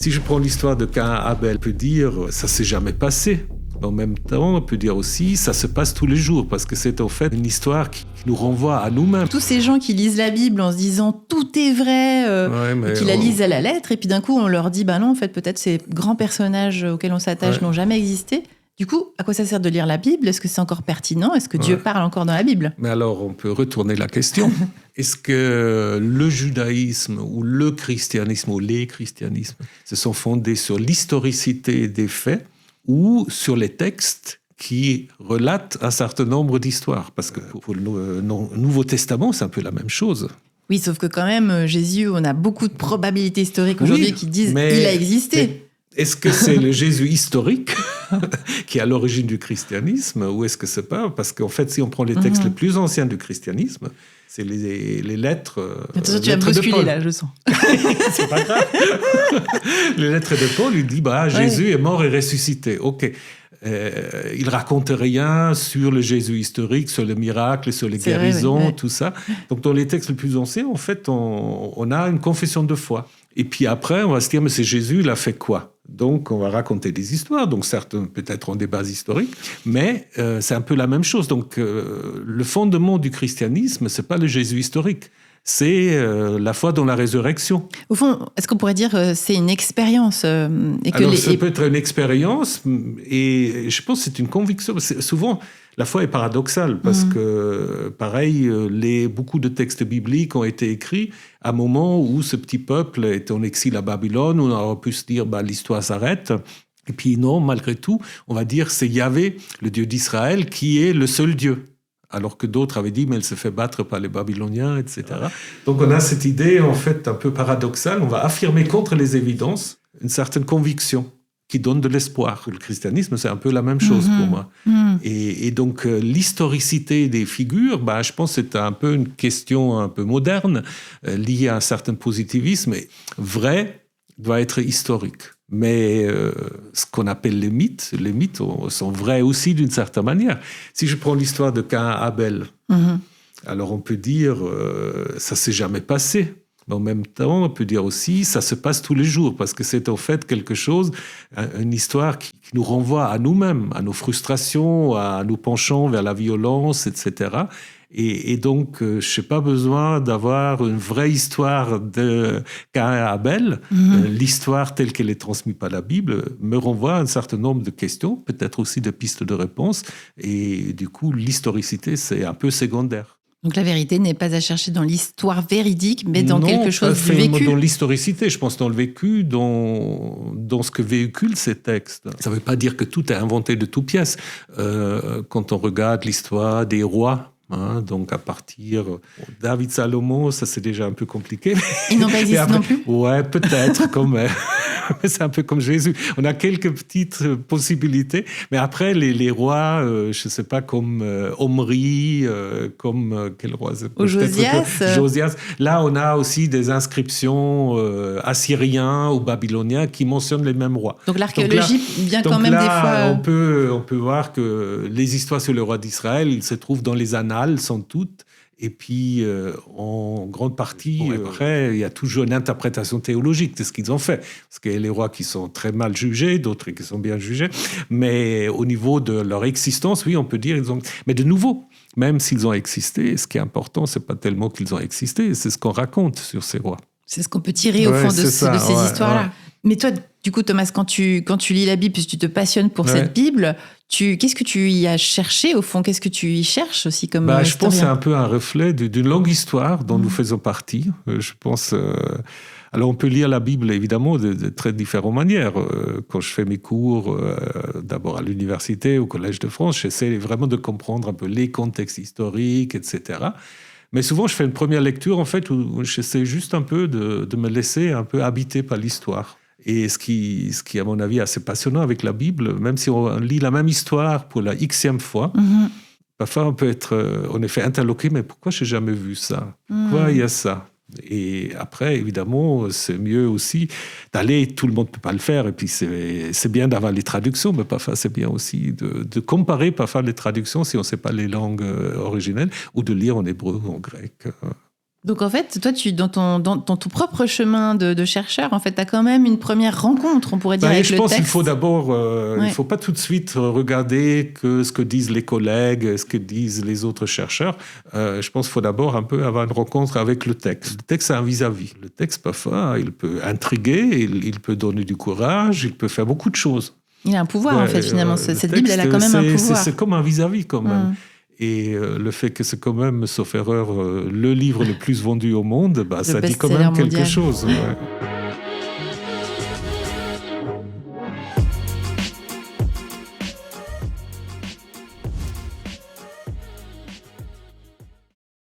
Si je prends l'histoire de Caïn et Abel, on peut dire ça s'est jamais passé. En même temps, on peut dire aussi ça se passe tous les jours parce que c'est en fait une histoire qui nous renvoie à nous-mêmes. Tous ces gens qui lisent la Bible en se disant tout est vrai, et qui la lisent à la lettre, et puis d'un coup on leur dit non, en fait peut-être ces grands personnages auxquels on s'attache n'ont jamais existé. Du coup, à quoi ça sert de lire la Bible ? Est-ce que c'est encore pertinent ? Est-ce que Dieu parle encore dans la Bible ? Mais alors, on peut retourner la question. Est-ce que le judaïsme ou le christianisme ou les christianismes se sont fondés sur l'historicité des faits ou sur les textes qui relatent un certain nombre d'histoires ? Parce que pour le Nouveau Testament, c'est un peu la même chose. Oui, sauf que quand même, Jésus, on a beaucoup de probabilités historiques aujourd'hui qui disent qu'il a existé. Est-ce que c'est le Jésus historique qui est à l'origine du christianisme ou est-ce que c'est pas ? Parce qu'en fait, si on prend les textes les plus anciens du christianisme, c'est les lettres. Attention, tu vas me bousculer là, je sens. C'est pas grave. Les lettres de Paul, il dit Jésus est mort et ressuscité. Ok. Il raconte rien sur le Jésus historique, sur les miracles, sur les guérisons, tout ça. Donc dans les textes les plus anciens, en fait, on a une confession de foi. Et puis après, on va se dire, mais c'est Jésus, il a fait quoi ? Donc, on va raconter des histoires. Donc, certains peut-être ont des bases historiques, mais c'est un peu la même chose. Donc, le fondement du christianisme, c'est pas le Jésus historique. C'est la foi dans la résurrection. Au fond, est-ce qu'on pourrait dire c'est une expérience et que Alors, ça peut être une expérience, et je pense que c'est une conviction. Souvent, la foi est paradoxale, parce que, pareil, beaucoup de textes bibliques ont été écrits à un moment où ce petit peuple était en exil à Babylone, où on aurait pu se dire l'histoire s'arrête. Et puis non, malgré tout, on va dire c'est Yahvé, le Dieu d'Israël, qui est le seul Dieu. Alors que d'autres avaient dit, mais elle se fait battre par les Babyloniens, etc. Donc on a cette idée, en fait, un peu paradoxale. On va affirmer contre les évidences une certaine conviction qui donne de l'espoir. Le christianisme, c'est un peu la même chose pour moi. Et donc, l'historicité des figures, je pense que c'est un peu une question un peu moderne, liée à un certain positivisme. Et vrai doit être historique. Mais ce qu'on appelle les mythes sont vrais aussi d'une certaine manière. Si je prends l'histoire de Caïn et Abel, alors on peut dire ça s'est jamais passé. Mais en même temps, on peut dire aussi ça se passe tous les jours parce que c'est en fait quelque chose, une histoire qui nous renvoie à nous-mêmes, à nos frustrations, à nos penchants vers la violence, etc. Et donc, je n'ai pas besoin d'avoir une vraie histoire de Caïn et Abel. L'histoire telle qu'elle est transmise par la Bible me renvoie à un certain nombre de questions, peut-être aussi de pistes de réponse. Et du coup, l'historicité, c'est un peu secondaire. Donc la vérité n'est pas à chercher dans l'histoire véridique, mais dans quelque chose du vécu. Dans l'historicité, je pense dans le vécu, dans ce que véhiculent ces textes. Ça ne veut pas dire que tout est inventé de toutes pièces. Quand on regarde l'histoire des rois, donc à partir David, Salomon, ça c'est déjà un peu compliqué. Ils n'ont pas existé non plus ? Ouais, peut-être quand même. C'est un peu comme Jésus. On a quelques petites possibilités, mais après les rois, je ne sais pas, comme Omri, comme quel roi c'est Josias. Là, on a aussi des inscriptions assyriens ou babyloniens qui mentionnent les mêmes rois. Donc l'archéologie vient quand même des fois. On peut voir que les histoires sur le roi d'Israël, ils se trouvent dans les annales, sans doute. Et puis, en grande partie, après, il y a toujours une interprétation théologique de ce qu'ils ont fait. Parce qu'il y a les rois qui sont très mal jugés, d'autres qui sont bien jugés. Mais au niveau de leur existence, oui, on peut dire qu'ils ont... Mais de nouveau, même s'ils ont existé, ce qui est important, ce n'est pas tellement qu'ils ont existé, c'est ce qu'on raconte sur ces rois. C'est ce qu'on peut tirer au fond de ces histoires-là. Ouais. Mais toi, du coup, Thomas, quand tu lis la Bible, puisque tu te passionnes pour cette Bible, qu'est-ce que tu y as cherché au fond ? Qu'est-ce que tu y cherches aussi comme je pense que c'est un peu un reflet d'une longue histoire dont nous faisons partie. Je pense... Alors, on peut lire la Bible, évidemment, de très différentes manières. Quand je fais mes cours, d'abord à l'université, au Collège de France, j'essaie vraiment de comprendre un peu les contextes historiques, etc. Mais souvent, je fais une première lecture, en fait, où j'essaie juste un peu de me laisser un peu habiter par l'histoire. Et ce qui, à mon avis, est assez passionnant avec la Bible, même si on lit la même histoire pour la xème fois, parfois on peut être, en effet, interloqué, mais pourquoi je n'ai jamais vu ça ? Pourquoi il y a ça ? Et après, évidemment, c'est mieux aussi d'aller, tout le monde ne peut pas le faire, et puis c'est bien d'avoir les traductions, mais parfois c'est bien aussi de comparer parfois les traductions si on ne sait pas les langues originelles, ou de lire en hébreu ou en grec. Donc en fait, toi, dans ton propre chemin de chercheur, en fait, tu as quand même une première rencontre, on pourrait dire, avec le texte. Je pense qu'il faut d'abord, il ne faut pas tout de suite regarder ce que disent les collègues, ce que disent les autres chercheurs. Je pense qu'il faut d'abord un peu avoir une rencontre avec le texte. Le texte, c'est un vis-à-vis. Le texte, parfois, il peut intriguer, il peut donner du courage, il peut faire beaucoup de choses. Il a un pouvoir, en fait, finalement. Cette Bible, elle a quand même un pouvoir. C'est comme un vis-à-vis, quand même. Et le fait que c'est quand même, sauf erreur, le livre le plus vendu au monde, ça dit quand même quelque chose. Ouais.